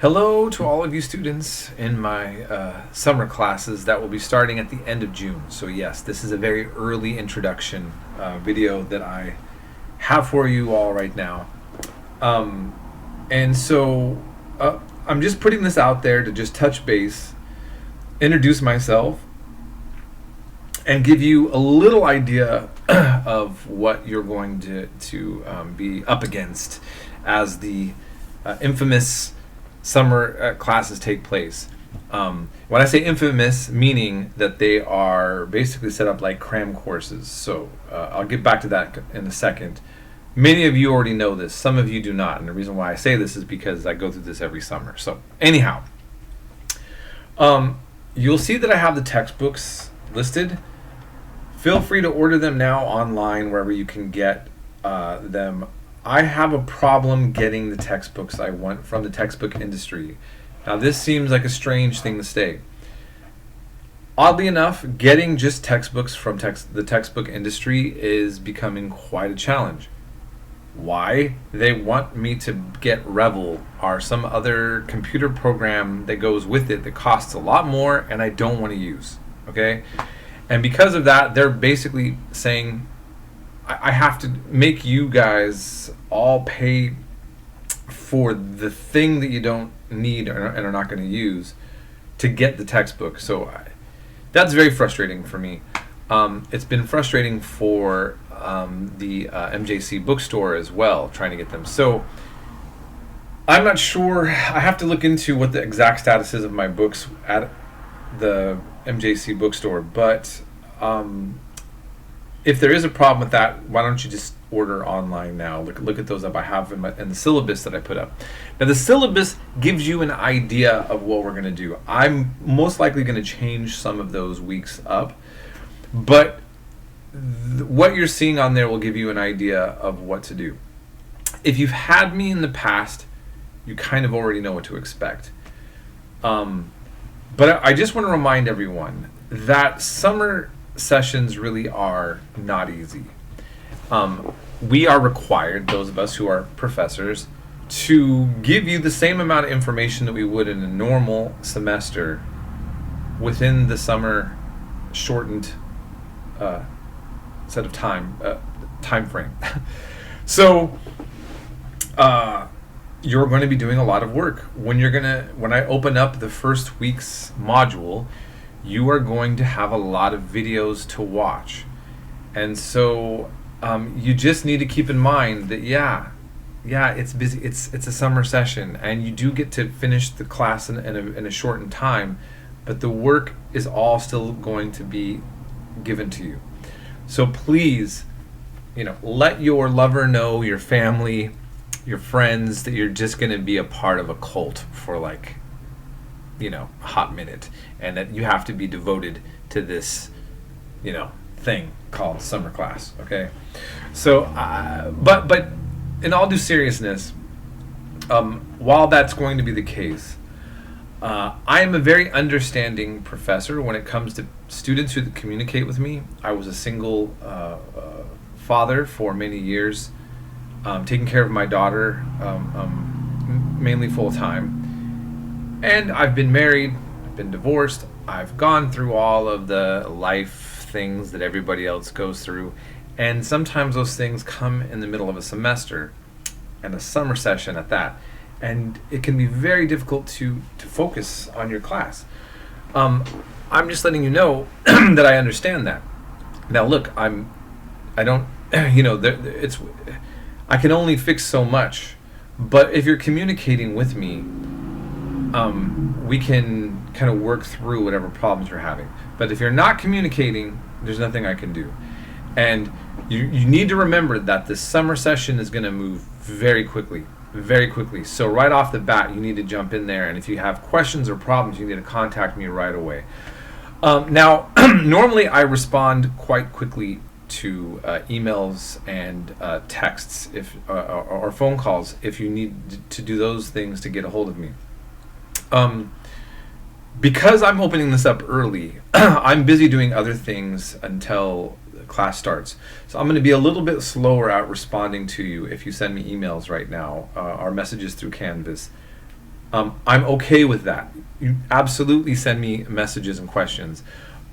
Hello to all of you students in my summer classes that will be starting at the end of June. So yes, this is a very early introduction video that I have for you all right now. And so I'm just putting this out there to just touch base, introduce myself, and give you a little idea of what you're going to be up against as the infamous summer classes take place. When I say infamous, meaning that they are basically set up like cram courses. So I'll get back to that in a second. Many of you already know this, some of you do not, and the reason why I say this is because I go through this every summer. So anyhow, you'll see that I have the textbooks listed. Feel free to order them now online wherever you can get them. I have a problem getting the textbooks I want from the textbook industry. Now this seems like a strange thing to say. Oddly enough, getting just textbooks from the textbook industry is becoming quite a challenge. Why? They want me to get Revel or some other computer program that goes with it that costs a lot more and I don't want to use. Okay? And because of that, they're basically saying I have to make you guys all pay for the thing that you don't need and are not going to use to get the textbook. So that's very frustrating for me. It's been frustrating for the MJC bookstore as well, trying to get them. So I'm not sure. I have to look into what the exact status is of my books at the MJC bookstore, but if there is a problem with that, why don't you just order online now? Look at those up. I have in the syllabus that I put up. Now the syllabus gives you an idea of what we're going to do. I'm most likely going to change some of those weeks up, but what you're seeing on there will give you an idea of what to do. If you've had me in the past, you kind of already know what to expect. But I just want to remind everyone that summer sessions really are not easy. We are required, those of us who are professors, to give you the same amount of information that we would in a normal semester within the summer shortened set of time frame. So you're going to be doing a lot of work. When I open up the first week's module, you are going to have a lot of videos to watch. And so you just need to keep in mind that yeah, it's busy. It's a summer session, and you do get to finish the class in a shortened time, but the work is all still going to be given to you. So please, let your lover know, your family, your friends, that you're just going to be a part of a cult for a hot minute, and that you have to be devoted to this, thing called summer class. Okay, so but in all due seriousness, while that's going to be the case, I am a very understanding professor when it comes to students who communicate with me. I was a single father for many years, taking care of my daughter mainly full time. And I've been married, I've been divorced, I've gone through all of the life things that everybody else goes through, and sometimes those things come in the middle of a semester, and a summer session at that, and it can be very difficult to focus on your class. I'm just letting you know that I understand that. Now look, I can only fix so much, but if you're communicating with me, we can kind of work through whatever problems you're having. But if you're not communicating, there's nothing I can do. And you need to remember that the summer session is going to move very quickly. So right off the bat, you need to jump in there. And if you have questions or problems, you need to contact me right away. Now, normally I respond quite quickly to emails and texts or phone calls if you need to do those things to get a hold of me. Because I'm opening this up early, I'm busy doing other things until class starts. So I'm going to be a little bit slower at responding to you if you send me emails right now or messages through Canvas. I'm okay with that. You absolutely send me messages and questions.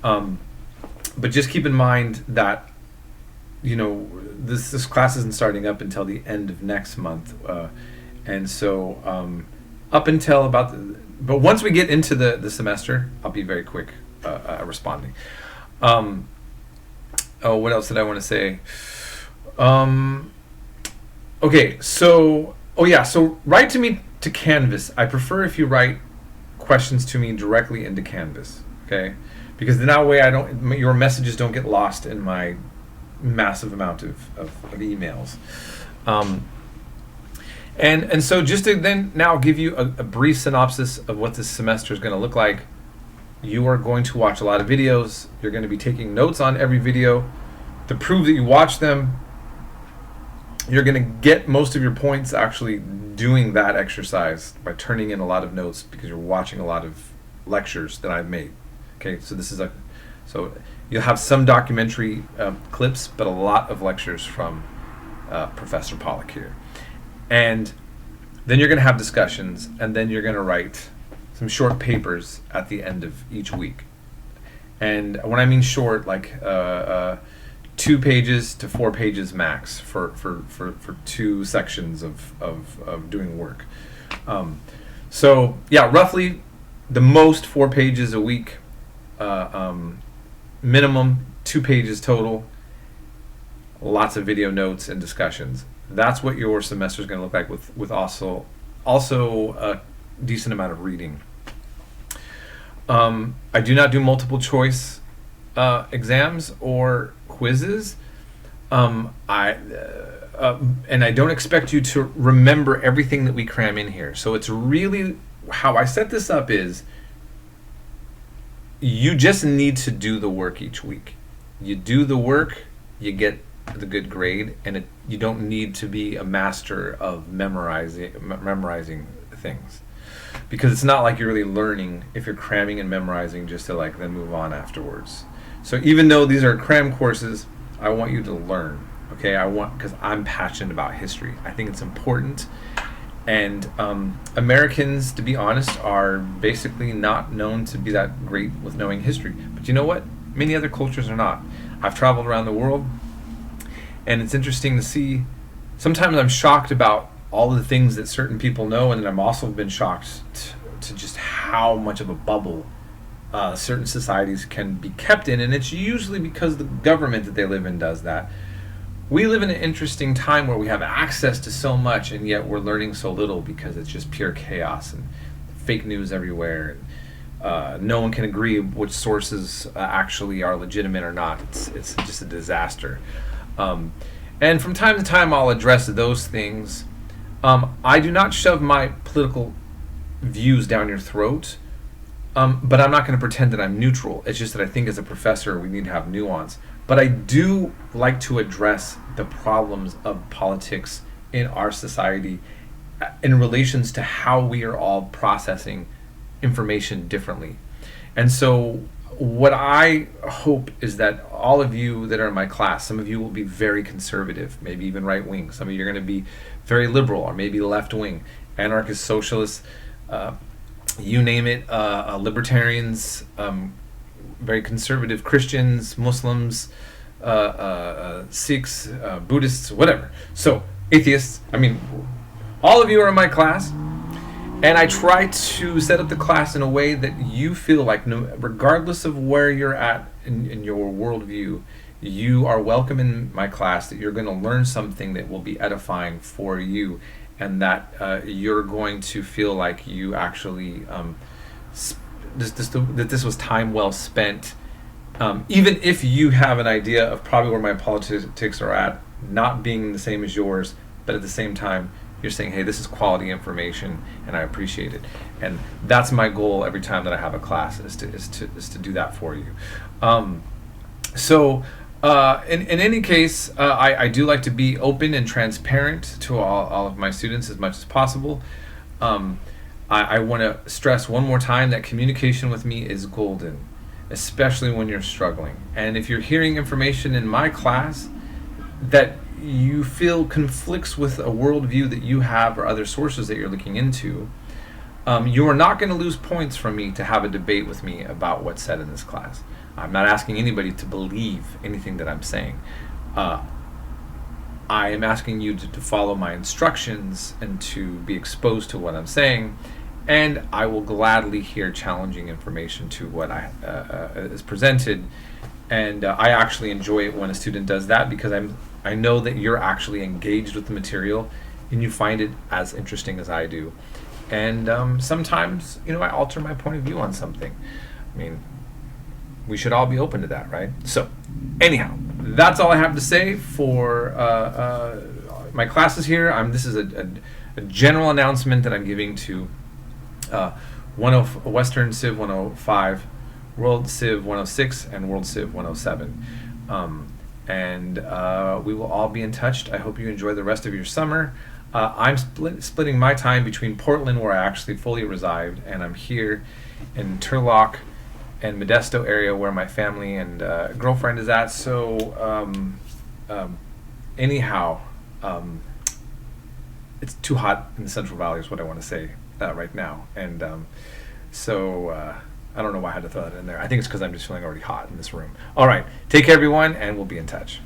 But just keep in mind that, this class isn't starting up until the end of next month. And so up until but once we get into the semester, I'll be very quick responding. What else did I want to say? Okay, so write to me to Canvas. I prefer if you write questions to me directly into Canvas, okay? Because that way your messages don't get lost in my massive amount of emails. And so just to then now give you a brief synopsis of what this semester is going to look like. You are going to watch a lot of videos. You're going to be taking notes on every video to prove that you watch them. You're going to get most of your points actually doing that exercise by turning in a lot of notes because you're watching a lot of lectures that I've made. Okay, so so you'll have some documentary clips, but a lot of lectures from Professor Pollock here. And then you're going to have discussions, and then you're going to write some short papers at the end of each week. And when I mean short, like 2 pages to 4 pages max for 2 sections of doing work. So yeah, roughly the most 4 pages a week, minimum 2 pages total, lots of video notes and discussions. That's what your semester is going to look like with also a decent amount of reading. I do not do multiple choice exams or quizzes. And I don't expect you to remember everything that we cram in here. So it's really, how I set this up is, you just need to do the work each week. You do the work, you get the good grade, and you don't need to be a master of memorizing things. Because it's not like you're really learning if you're cramming and memorizing just to then move on afterwards. So even though these are cram courses, I want you to learn, okay? Because I'm passionate about history. I think it's important. And Americans, to be honest, are basically not known to be that great with knowing history. But you know what? Many other cultures are not. I've traveled around the world, and it's interesting to see. Sometimes I'm shocked about all of the things that certain people know, and then I'm also been shocked to just how much of a bubble certain societies can be kept in, and it's usually because the government that they live in does that. We live in an interesting time where we have access to so much, and yet we're learning so little because it's just pure chaos and fake news everywhere. No one can agree which sources actually are legitimate or not. It's just a disaster. And from time to time, I'll address those things. I do not shove my political views down your throat, but I'm not going to pretend that I'm neutral. It's just that I think as a professor, we need to have nuance. But I do like to address the problems of politics in our society in relations to how we are all processing information differently. And so what I hope is that all of you that are in my class, some of you will be very conservative, maybe even right-wing. Some of you are going to be very liberal or maybe left-wing, anarchist, socialists, you name it, libertarians, very conservative Christians, Muslims, Sikhs, Buddhists, whatever. So, atheists, all of you are in my class, and I try to set up the class in a way that you feel like, regardless of where you're at in your worldview, you are welcome in my class, that you're going to learn something that will be edifying for you, and that you're going to feel like you actually that this was time well spent, even if you have an idea of probably where my politics are at, not being the same as yours, but at the same time you're saying, hey, this is quality information and I appreciate it. And that's my goal every time that I have a class, is to do that for you. In any case, I do like to be open and transparent to all of my students as much as possible. I want to stress one more time that communication with me is golden, especially when you're struggling. And if you're hearing information in my class that you feel conflicts with a worldview that you have or other sources that you're looking into, You are not going to lose points from me to have a debate with me about what's said in this class. I'm not asking anybody to believe anything that I'm saying. I am asking you to follow my instructions and to be exposed to what I'm saying, and I will gladly hear challenging information to what is presented. And I actually enjoy it when a student does that, because I know that you're actually engaged with the material and you find it as interesting as I do. And sometimes, I alter my point of view on something. I mean, we should all be open to that, right? So, anyhow, that's all I have to say for my classes here. This is a general announcement that I'm giving to Western Civ 105, World Civ 106, and World Civ 107. We will all be in touch. I hope you enjoy the rest of your summer. I'm splitting my time between Portland, where I actually fully reside, and I'm here in Turlock and Modesto area, where my family and girlfriend is at. So anyhow, it's too hot in the Central Valley is what I want to say right now. And so I don't know why I had to throw that in there. I think it's because I'm just feeling already hot in this room. All right, take care everyone, and we'll be in touch.